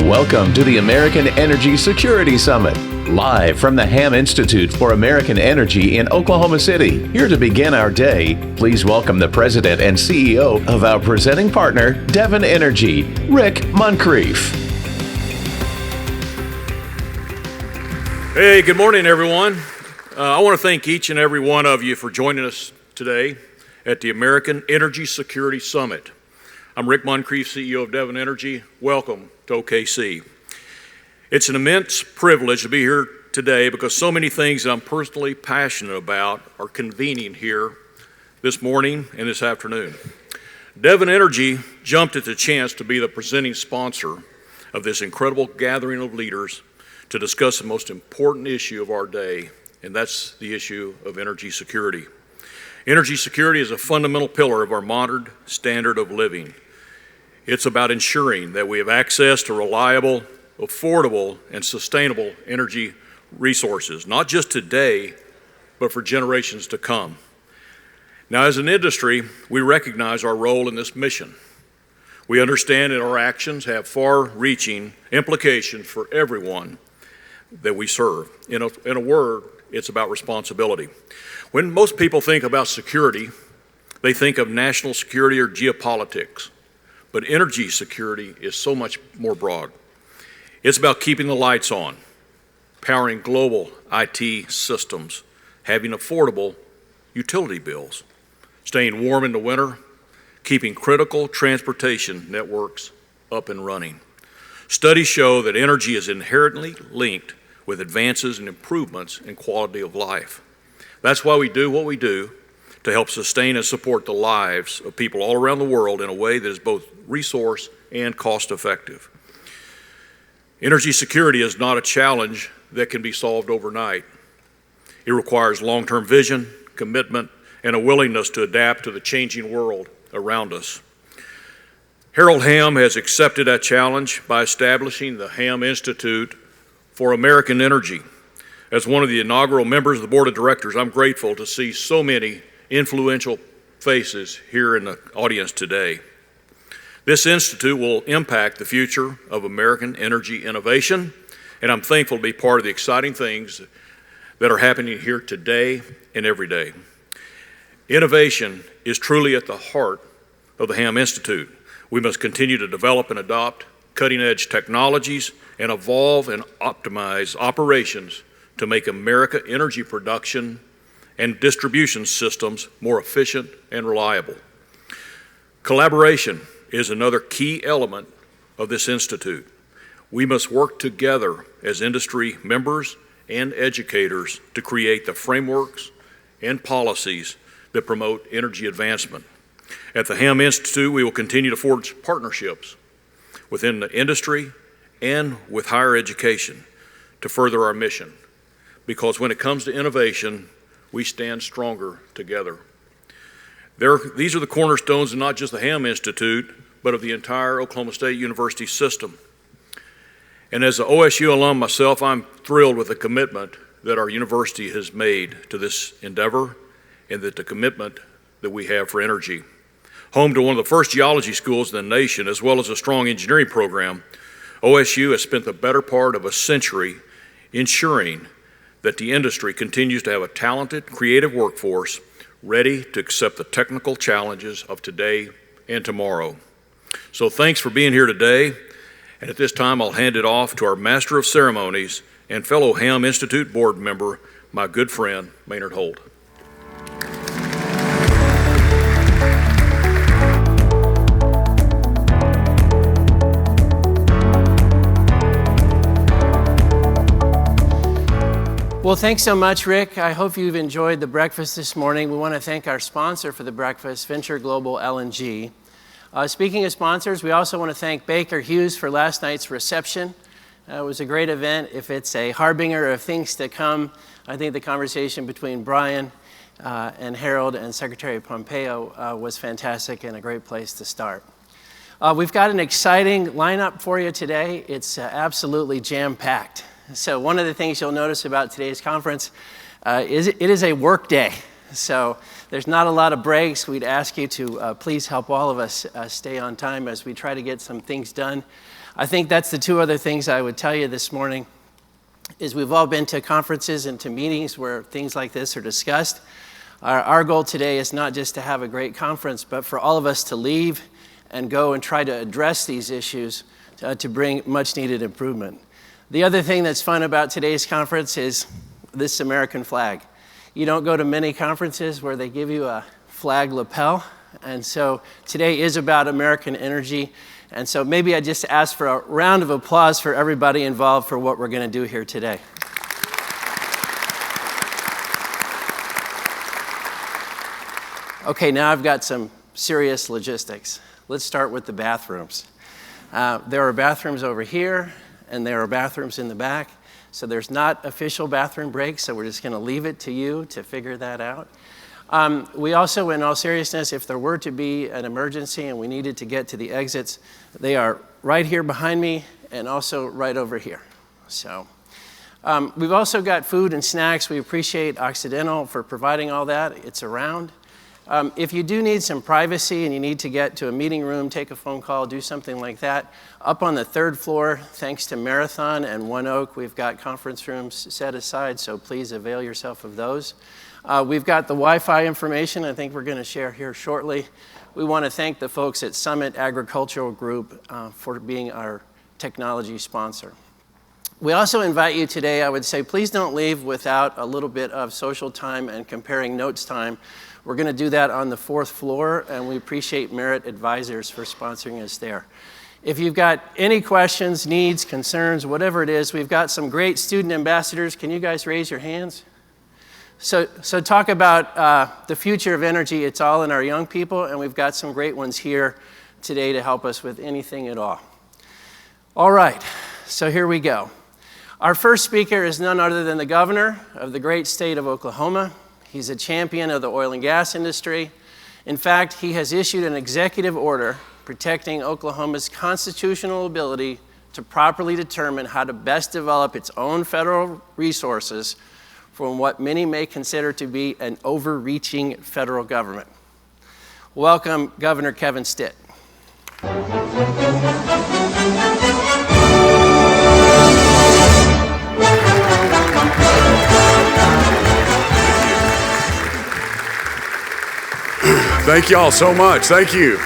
Welcome to the American Energy Security Summit, live from the Hamm Institute for American Energy in Oklahoma City. Here to begin our day, please welcome the President and CEO of our presenting partner, Devon Energy, Rick Muncrief. Hey, good morning, everyone. I want to thank each and every one of you for joining us today at the American Energy Security Summit. I'm Rick Muncrief, CEO of Devon Energy. Welcome to OKC. It's an immense privilege to be here today because so many things that I'm personally passionate about are convening here this morning and this afternoon. Devon Energy jumped at the chance to be the presenting sponsor of this incredible gathering of leaders to discuss the most important issue of our day, and that's the issue of energy security. Energy security is a fundamental pillar of our modern standard of living. It's about ensuring that we have access to reliable, affordable, and sustainable energy resources, not just today, but for generations to come. Now, as an industry, we recognize our role in this mission. We understand that our actions have far-reaching implications for everyone that we serve. In a word, it's about responsibility. When most people think about security, they think of national security or geopolitics. But energy security is so much more broad. It's about keeping the lights on, powering global IT systems, having affordable utility bills, staying warm in the winter, keeping critical transportation networks up and running. Studies show that energy is inherently linked with advances and improvements in quality of life. That's why we do what we do, to help sustain and support the lives of people all around the world in a way that is both resource and cost effective. Energy security is not a challenge that can be solved overnight. It requires long-term vision, commitment, and a willingness to adapt to the changing world around us. Hamm has accepted that challenge by establishing the Hamm Institute for American Energy. As one of the inaugural members of the board of directors, I'm grateful to see so many influential faces here in the audience today. This institute will impact the future of American energy innovation, and I'm thankful to be part of the exciting things that are happening here today and every day. Innovation is truly at the heart of the Hamm Institute. We must continue to develop and adopt cutting-edge technologies and evolve and optimize operations to make America energy production and distribution systems more efficient and reliable. Collaboration is another key element of this institute. We must work together as industry members and educators to create the frameworks and policies that promote energy advancement. At the Hamm Institute, we will continue to forge partnerships within the industry and with higher education to further our mission. Because when it comes to innovation, we stand stronger together. These are the cornerstones of not just the Hamm Institute, but of the entire Oklahoma State University system. And as an OSU alum myself, I'm thrilled with the commitment that our university has made to this endeavor and that the commitment that we have for energy. Home to one of the first geology schools in the nation, as well as a strong engineering program, OSU has spent the better part of a century ensuring that the industry continues to have a talented, creative workforce ready to accept the technical challenges of today and tomorrow. So thanks for being here today, and at this time I'll hand it off to our Master of Ceremonies and fellow Hamm Institute board member, my good friend, Maynard Holt. Well, thanks so much, Rick. I hope you've enjoyed the breakfast this morning. We want to thank our sponsor for the breakfast, Venture Global LNG. Speaking of sponsors, we also want to thank Baker Hughes for last night's reception. It was a great event. If it's a harbinger of things to come, I think the conversation between Brian and Harold and Secretary Pompeo was fantastic and a great place to start. We've got an exciting lineup for you today. It's absolutely jam-packed. So one of the things you'll notice about today's conference is it is a work day. So there's not a lot of breaks. We'd ask you to please help all of us stay on time as we try to get some things done. I think that's the two other things I would tell you this morning is we've all been to conferences and to meetings where things like this are discussed. Our goal today is not just to have a great conference, but for all of us to leave and go and try to address these issues to bring much needed improvement. The other thing that's fun about today's conference is this American flag. You don't go to many conferences where they give you a flag lapel, and so today is about American energy. And so maybe I just ask for a round of applause for everybody involved for what we're going to do here today. Okay, now I've got some serious logistics. Let's start with the bathrooms. There are bathrooms over here, and there are bathrooms in the back. So there's not official bathroom breaks, so we're just going to leave it to you to figure that out. We also, in all seriousness, if there were to be an emergency and we needed to get to the exits, they are right here behind me and also right over here. So we've also got food and snacks. We appreciate Occidental for providing all that. It's around. If you do need some privacy and you need to get to a meeting room, take a phone call, do something like that, up on the third floor, thanks to Marathon and One Oak, we've got conference rooms set aside, so please avail yourself of those. We've got the Wi-Fi information I think we're going to share here shortly. We want to thank the folks at Summit Agricultural Group for being our technology sponsor. We also invite you today, I would say, please don't leave without a little bit of social time and comparing notes time. We're going to do that on the fourth floor, and we appreciate Merit Advisors for sponsoring us there. If you've got any questions, needs, concerns, whatever it is, we've got some great student ambassadors. Can you guys raise your hands? So talk about the future of energy. It's all in our young people, and we've got some great ones here today to help us with anything at all. All right, so here we go. Our first speaker is none other than the governor of the great state of Oklahoma. He's a champion of the oil and gas industry. In fact, he has issued an executive order protecting Oklahoma's constitutional ability to properly determine how to best develop its own federal resources from what many may consider to be an overreaching federal government. Welcome, Governor Kevin Stitt. Thank you all so much. Thank you.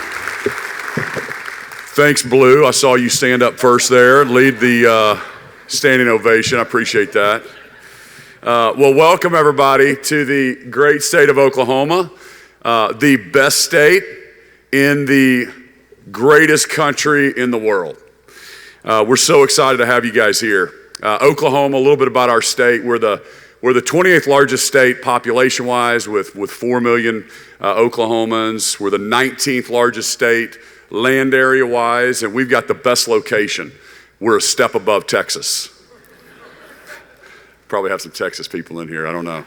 Thanks, Blue. I saw you stand up first there and lead the standing ovation. I appreciate that. Well, welcome everybody to the great state of Oklahoma, the best state in the greatest country in the world. We're so excited to have you guys here. Oklahoma, a little bit about our state. We're the 28th largest state population-wise with 4 million Oklahomans. We're the 19th largest state land area-wise, and we've got the best location. We're a step above Texas. Probably have some Texas people in here, I don't know.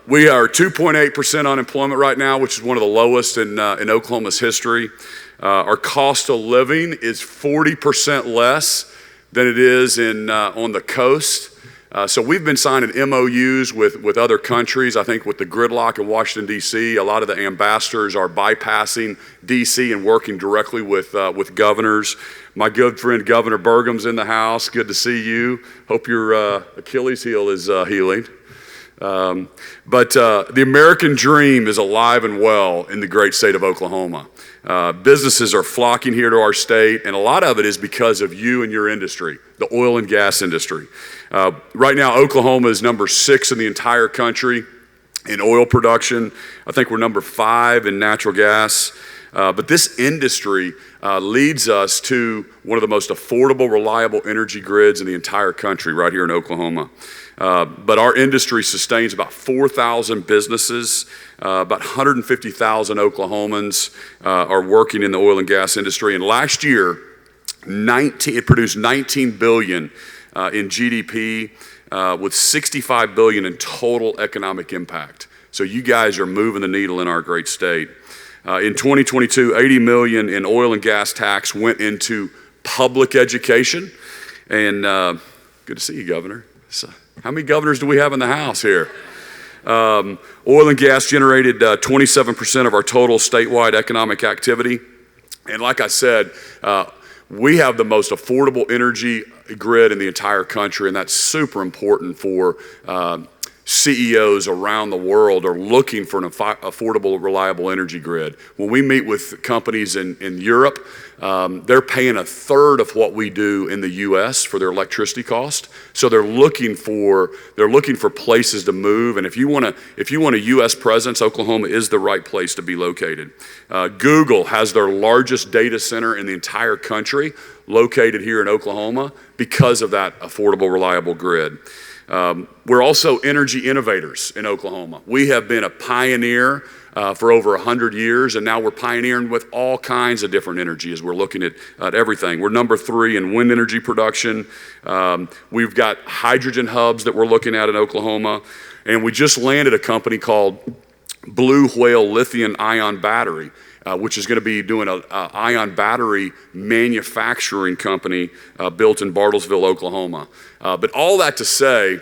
We are 2.8% unemployment right now, which is one of the lowest in Oklahoma's history. Our cost of living is 40% less than it is on the coast. So we've been signing MOUs with other countries. I think with the gridlock in Washington, D.C., a lot of the ambassadors are bypassing D.C. and working directly with governors. My good friend Governor Burgum's in the house. Good to see you. Hope your Achilles heel is healing. But the American dream is alive and well in the great state of Oklahoma. Businesses are flocking here to our state, and a lot of it is because of you and your industry, the oil and gas industry. Right now, Oklahoma is number 6 in the entire country in oil production. I think we're number 5 in natural gas. But this industry leads us to one of the most affordable, reliable energy grids in the entire country right here in Oklahoma. But our industry sustains about 4,000 businesses. About 150,000 Oklahomans are working in the oil and gas industry. And last year, it produced $19 billion in GDP with $65 billion in total economic impact. So you guys are moving the needle in our great state. In 2022, $80 million in oil and gas tax went into public education. And good to see you, Governor. So, how many governors do we have in the house here? Oil and gas generated 27% of our total statewide economic activity. And like I said, We have the most affordable energy grid in the entire country, and that's super important for CEOs around the world are looking for an affordable, reliable energy grid. When we meet with companies in Europe, they're paying a third of what we do in the U.S. for their electricity cost. So they're looking for places to move. And if you want a U.S. presence, Oklahoma is the right place to be located. Google has their largest data center in the entire country located here in Oklahoma because of that affordable, reliable grid. We're also energy innovators in Oklahoma. We have been a pioneer for over 100 years, and now we're pioneering with all kinds of different energy as we're looking at everything. We're number 3 in wind energy production. We've got hydrogen hubs that we're looking at in Oklahoma, and we just landed a company called Blue Whale Lithium-ion Battery, which is going to be doing an ion battery manufacturing company built in Bartlesville, Oklahoma. But all that to say,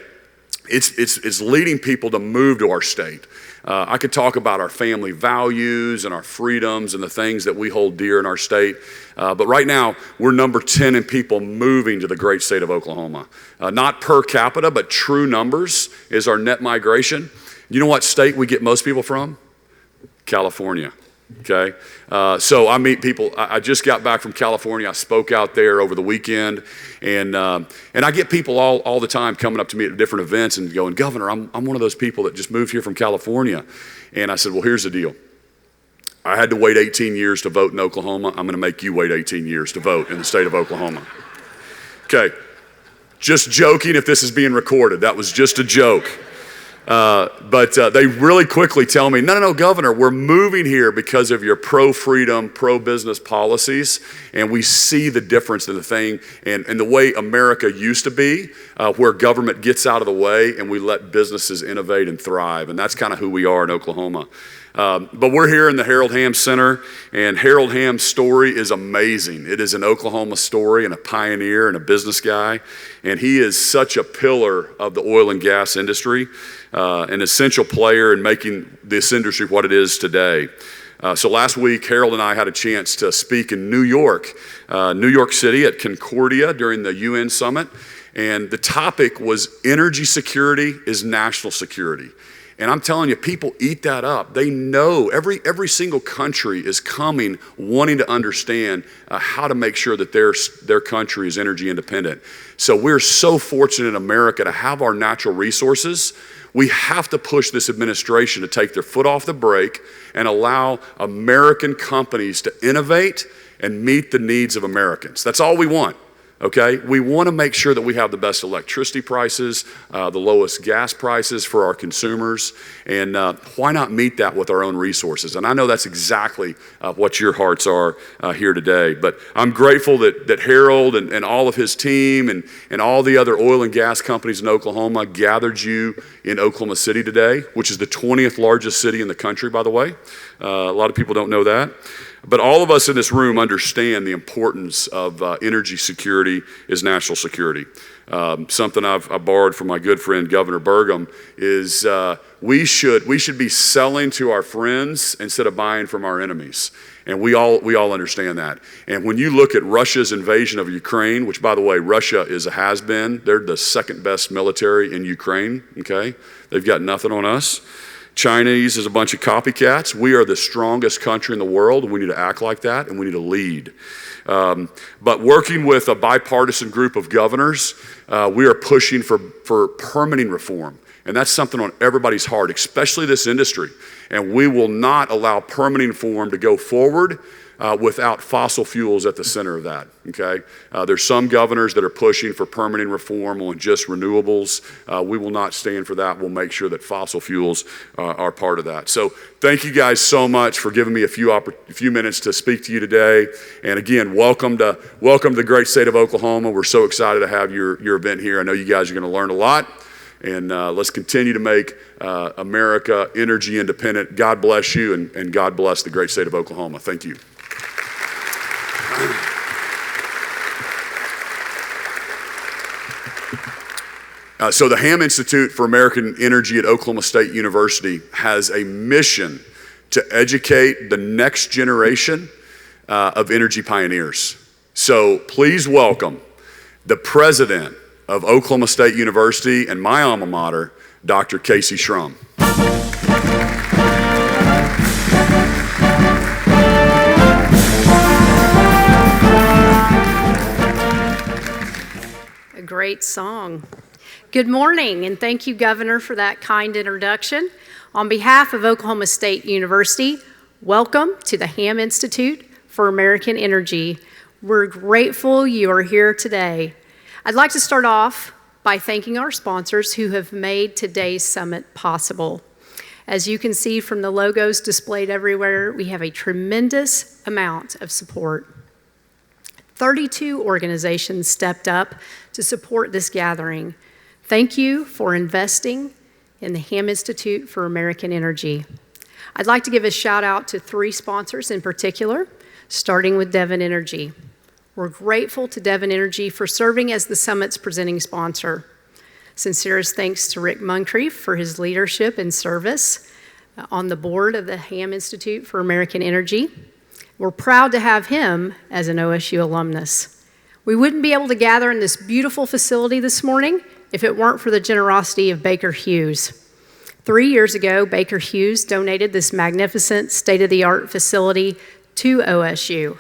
it's leading people to move to our state. I could talk about our family values and our freedoms and the things that we hold dear in our state. But right now, we're number 10 in people moving to the great state of Oklahoma. Not per capita, but true numbers is our net migration. You know what state we get most people from? California. Okay, so I meet people. I just got back from California. I spoke out there over the weekend, and I get people all the time coming up to me at different events and going, "Governor, I'm one of those people that just moved here from California." And I said, "Well, here's the deal. I had to wait 18 years to vote in Oklahoma. I'm going to make you wait 18 years to vote in the state of Oklahoma." Okay, just joking. If this is being recorded, that was just a joke. But they really quickly tell me, no, Governor, we're moving here because of your pro-freedom, pro-business policies, and we see the difference in the thing and the way America used to be, where government gets out of the way and we let businesses innovate and thrive, and that's kind of who we are in Oklahoma. But we're here in the Harold Hamm Center, and Harold Hamm's story is amazing. It is an Oklahoma story and a pioneer and a business guy, and he is such a pillar of the oil and gas industry, an essential player in making this industry what it is today. So last week, Harold and I had a chance to speak in New York City at Concordia during the UN Summit, and the topic was energy security is national security. And I'm telling you, people eat that up. They know every single country is coming wanting to understand how to make sure that their country is energy independent. So we're so fortunate in America to have our natural resources. We have to push this administration to take their foot off the brake and allow American companies to innovate and meet the needs of Americans. That's all we want. Okay, we want to make sure that we have the best electricity prices, the lowest gas prices for our consumers, and why not meet that with our own resources? And I know that's exactly what your hearts are here today. But I'm grateful that Harold and all of his team and all the other oil and gas companies in Oklahoma gathered you in Oklahoma City today, which is the 20th largest city in the country, by the way. A lot of people don't know that. But all of us in this room understand the importance of energy security is national security. Something I borrowed from my good friend Governor Burgum is we should be selling to our friends instead of buying from our enemies. And we all understand that. And when you look at Russia's invasion of Ukraine, which by the way, Russia is a has-been, they're the second best military in Ukraine, okay? They've got nothing on us. Chinese is a bunch of copycats. We are the strongest country in the world, and we need to act like that, and we need to lead. But working with a bipartisan group of governors, we are pushing for permitting reform. And that's something on everybody's heart, especially this industry. And we will not allow permitting reform to go forward without fossil fuels at the center of that, okay? There's some governors that are pushing for permitting reform on just renewables. We will not stand for that. We'll make sure that fossil fuels are part of that. So thank you guys so much for giving me a few minutes to speak to you today. And again, welcome to the great state of Oklahoma. We're so excited to have your event here. I know you guys are going to learn a lot. And let's continue to make America energy independent. God bless you, and God bless the great state of Oklahoma. Thank you. So the Hamm Institute for American Energy at Oklahoma State University has a mission to educate the next generation of energy pioneers. So please welcome the president of Oklahoma State University and my alma mater, Dr. Kayse Shrum. A great song. Good morning, and thank you, Governor, for that kind introduction. On behalf of Oklahoma State University, welcome to the Hamm Institute for American Energy. We're grateful you are here today. I'd like to start off by thanking our sponsors who have made today's summit possible. As you can see from the logos displayed everywhere, we have a tremendous amount of support. 32 organizations stepped up to support this gathering. Thank you for investing in the Hamm Institute for American Energy. I'd like to give a shout out to 3 sponsors in particular, starting with Devon Energy. We're grateful to Devon Energy for serving as the summit's presenting sponsor. Sincerest thanks to Rick Muncrief for his leadership and service on the board of the Hamm Institute for American Energy. We're proud to have him as an OSU alumnus. We wouldn't be able to gather in this beautiful facility this morning if it weren't for the generosity of Baker Hughes. 3 years ago, Baker Hughes donated this magnificent state-of-the-art facility to OSU.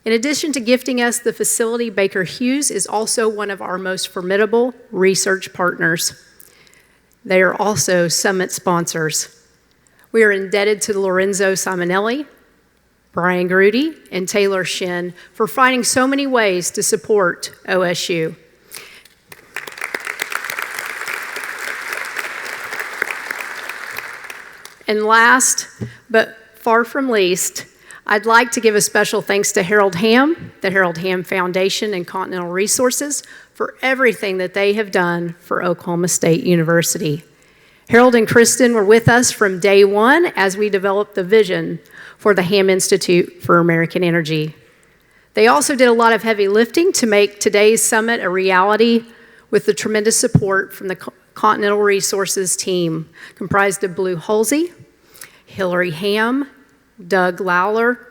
In addition to gifting us the facility, Baker Hughes is also one of our most formidable research partners. They are also summit sponsors. We are indebted to Lorenzo Simonelli, Brian Grudy, and Taylor Shin for finding so many ways to support OSU. And last, but far from least, I'd like to give a special thanks to Harold Hamm, the Harold Hamm Foundation, and Continental Resources for everything that they have done for Oklahoma State University. Harold and Kristen were with us from day one as we developed the vision for the Hamm Institute for American Energy. They also did a lot of heavy lifting to make today's summit a reality with the tremendous support from the Continental Resources team, comprised of Blue Halsey, Hillary Hamm, Doug Lawler,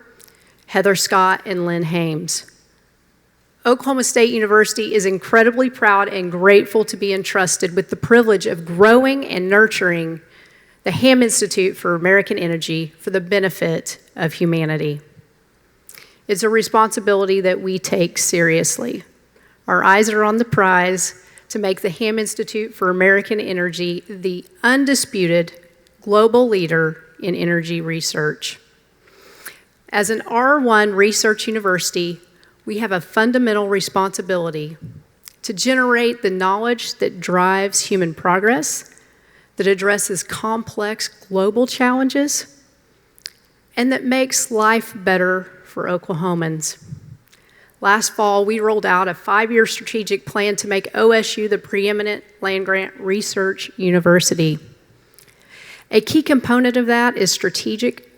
Heather Scott, and Lynn Hames. Oklahoma State University is incredibly proud and grateful to be entrusted with the privilege of growing and nurturing the Hamm Institute for American Energy for the benefit of humanity. It's a responsibility that we take seriously. Our eyes are on the prize to make the Hamm Institute for American Energy the undisputed global leader in energy research. As an R1 research university, we have a fundamental responsibility to generate the knowledge that drives human progress, that addresses complex global challenges, and that makes life better for Oklahomans. Last fall, we rolled out a 5-year strategic plan to make OSU the preeminent land-grant research university. A key component of that is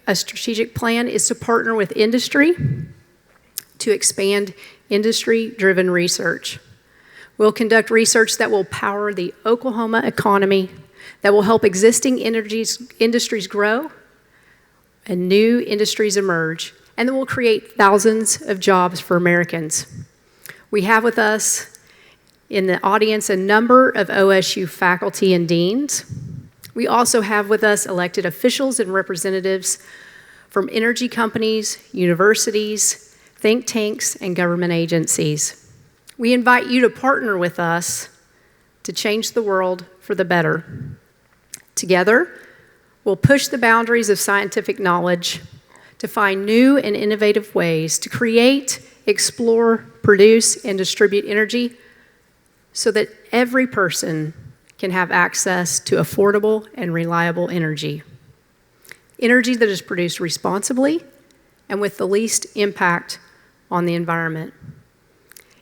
a strategic plan is to partner with industry to expand industry-driven research. We'll conduct research that will power the Oklahoma economy, that will help existing industries grow and new industries emerge, and that will create thousands of jobs for Americans. We have with us in the audience a number of OSU faculty and deans. We also have with us elected officials and representatives from energy companies, universities, think tanks, and government agencies. We invite you to partner with us to change the world for the better. Together, we'll push the boundaries of scientific knowledge to find new and innovative ways to create, explore, produce, and distribute energy so that every person can have access to affordable and reliable energy. Energy that is produced responsibly and with the least impact on the environment.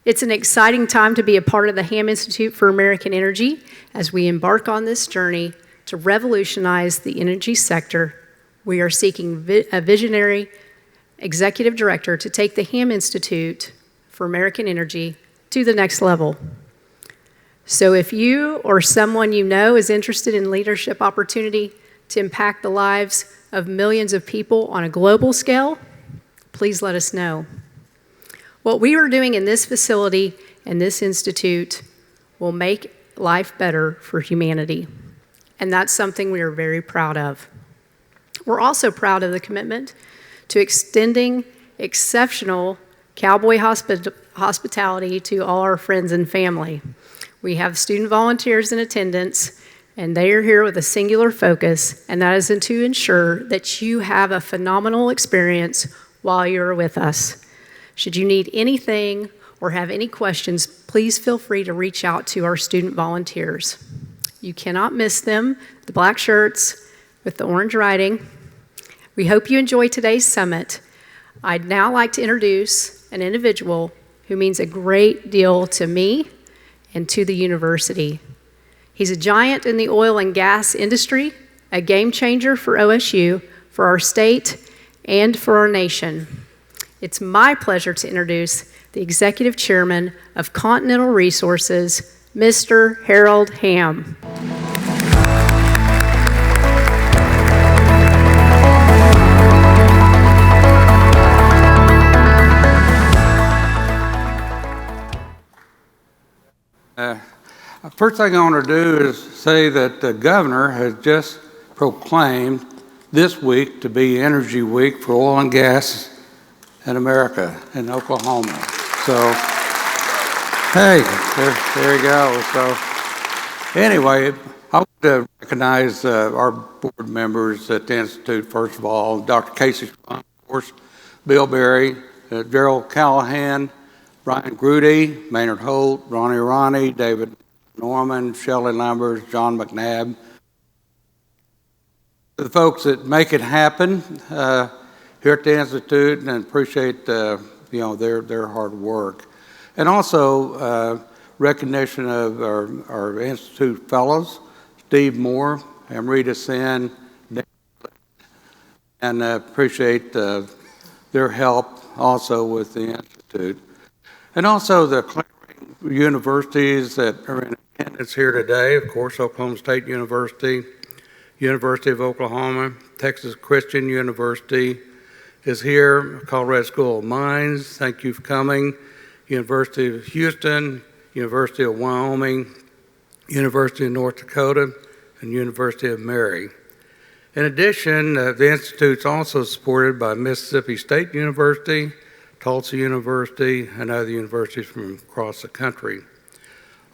It's an exciting time to be a part of the Hamm Institute for American Energy as we embark on this journey to revolutionize the energy sector. We are seeking a visionary executive director to take the Hamm Institute for American Energy to the next level. So if you or someone you know is interested in leadership opportunity to impact the lives of millions of people on a global scale, please let us know. What we are doing in this facility and this institute will make life better for humanity, and that's something we are very proud of. We're also proud of the commitment to extending exceptional cowboy hospitality to all our friends and family. We have student volunteers in attendance, and they are here with a singular focus, and that is to ensure that you have a phenomenal experience while you're with us. Should you need anything or have any questions, please feel free to reach out to our student volunteers. You cannot miss them, the black shirts with the orange writing. We hope you enjoy today's summit. I'd now like to introduce an individual who means a great deal to me and to the university. He's a giant in the oil and gas industry, a game changer for OSU, for our state, and for our nation. It's my pleasure to introduce the Executive Chairman of Continental Resources, Mr. Harold Hamm. First thing I want to do is say that the governor has just proclaimed this week to be Energy Week for oil and gas in America, in Oklahoma. So, hey, there you go. So, anyway, I want to recognize our board members at the Institute, first of all, Dr. Kayse, of course, Bill Berry, Gerald Callahan, Brian Grudy, Maynard Holt, Ronnie, David Norman, Shelley Lambert, John McNabb. The folks that make it happen here at the Institute, and appreciate their hard work. And also recognition of our Institute fellows, Steve Moore, Amrita Sen, and appreciate their help also with the Institute. And also the universities that are in attendance here today, of course, Oklahoma State University, University of Oklahoma, Texas Christian University is here, Colorado School of Mines, thank you for coming, University of Houston, University of Wyoming, University of North Dakota, and University of Mary. In addition, the Institute's also supported by Mississippi State University, Tulsa University, and other universities from across the country.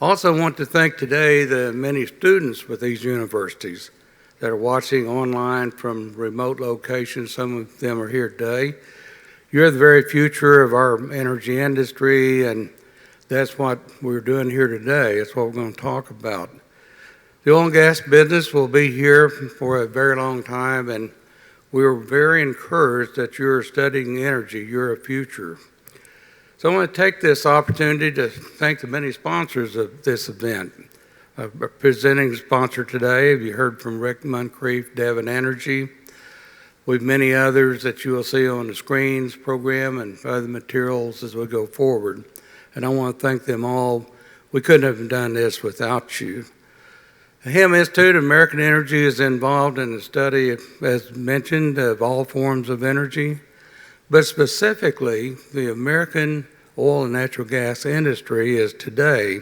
Also want to thank today the many students with these universities that are watching online from remote locations. Some of them are here today. You're the very future of our energy industry, and that's what we're doing here today. That's what we're going to talk about. The oil and gas business will be here for a very long time, and we're very encouraged that you're studying energy. You're a future. So I want to take this opportunity to thank the many sponsors of this event. Our presenting sponsor today, you heard from Rick Muncrief, Devon Energy. We have many others that you will see on the screens, program, and other materials as we go forward. And I want to thank them all. We couldn't have done this without you. The Hamm Institute of American Energy is involved in the study, as mentioned, of all forms of energy, but specifically the American oil and natural gas industry is today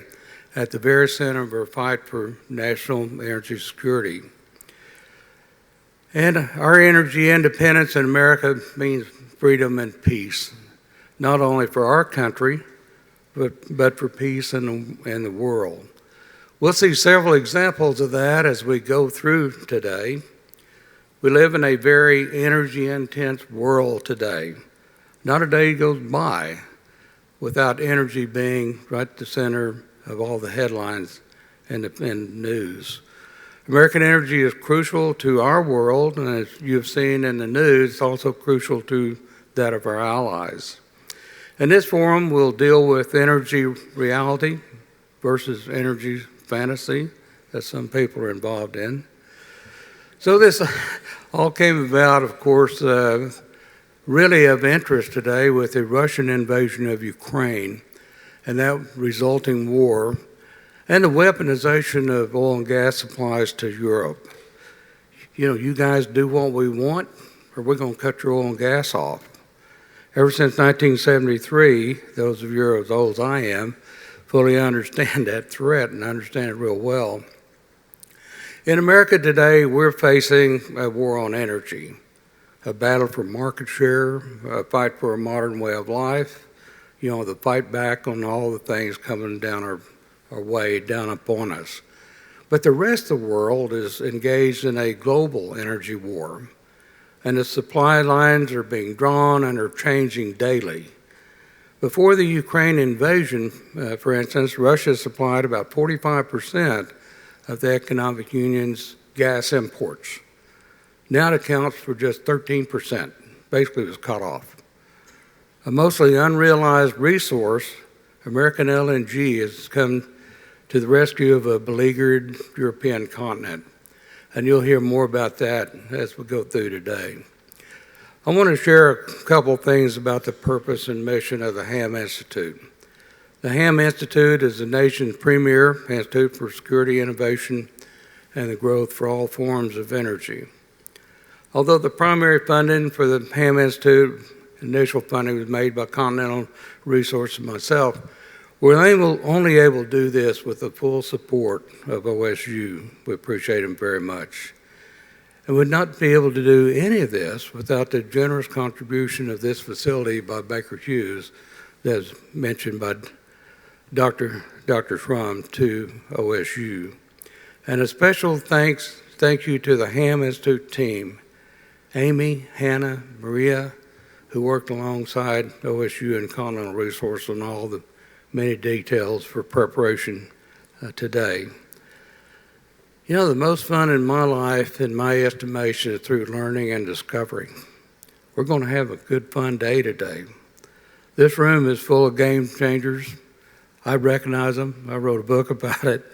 at the very center of our fight for national energy security. And our energy independence in America means freedom and peace, not only for our country, but for peace in the world. We'll see several examples of that as we go through today. We live in a very energy-intense world today. Not a day goes by without energy being right at the center of all the headlines and the news. American energy is crucial to our world, and as you've seen in the news, it's also crucial to that of our allies. In this forum, we'll deal with energy reality versus energy fantasy that some people are involved in. So this all came about, of course, really of interest today with the Russian invasion of Ukraine and that resulting war and the weaponization of oil and gas supplies to Europe. You know, you guys do what we want, or we're going to cut your oil and gas off. Ever since 1973, those of you as old as I am fully understand that threat and understand it real well. In America today, we're facing a war on energy, a battle for market share, a fight for a modern way of life, the fight back on all the things coming down our way, down upon us. But the rest of the world is engaged in a global energy war, and the supply lines are being drawn and are changing daily. Before the Ukraine invasion, for instance, Russia supplied about 45% of the economic union's gas imports. Now it accounts for just 13%. Basically, it was cut off. A mostly unrealized resource, American LNG has come to the rescue of a beleaguered European continent. And you'll hear more about that as we go through today. I want to share a couple things about the purpose and mission of the Hamm Institute. The Hamm Institute is the nation's premier institute for security, innovation, and the growth for all forms of energy. Although the primary funding for the Hamm Institute, initial funding was made by Continental Resources and myself, we're only able to do this with the full support of OSU. We appreciate them very much. And would not be able to do any of this without the generous contribution of this facility by Baker Hughes, as mentioned by Dr. Shrum to OSU. And a special thank you to the Hamm Institute team, Amy, Hannah, Maria, who worked alongside OSU and Continental Resource on all the many details for preparation today. The most fun in my life, in my estimation, is through learning and discovery. We're going to have a good, fun day today. This room is full of game changers. I recognize them. I wrote a book about it.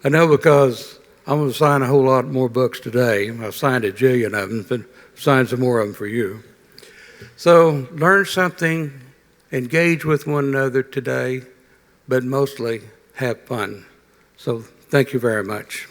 I know because I'm going to sign a whole lot more books today. I've signed a jillion of them, but signed some more of them for you. So learn something, engage with one another today, but mostly have fun. So thank you very much.